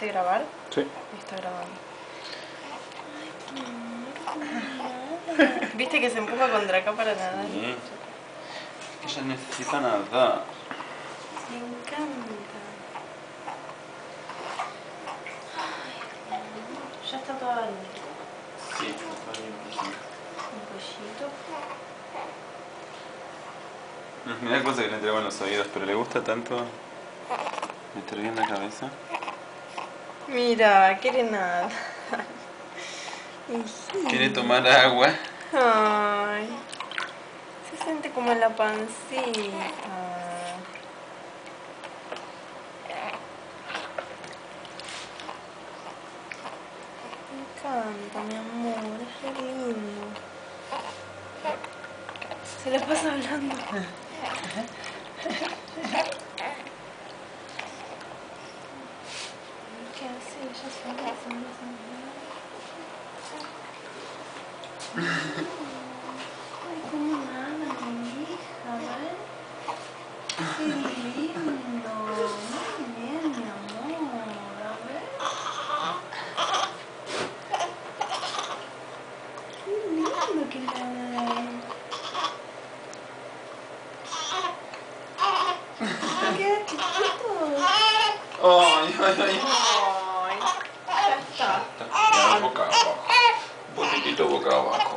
dice grabar? Sí. Está grabando. ¿Viste que se empuja contra acá para nadar? Sí. Ella necesita nadar. Me encanta. Ay, ya está toda adentro. Sí, está bien. Un pollito. Mira la cosa que le entraba en los oídos, pero le gusta tanto meter bien la cabeza. Mira, quiere nada. Quiere tomar agua. Ay, se siente como en la pancita. Me encanta, mi amor, es re lindo. Se la pasa hablando. ¿Qué hace? Ella sola, sola. Ay, cómo nada, mi hija, ¿ves? Qué lindo. Muy bien, mi amor, a ver. Qué lindo que nada. Qué chiquito. Ay, ay, ay. Ay, ya está. Ya, boca abajo. Un poquitito boca abajo.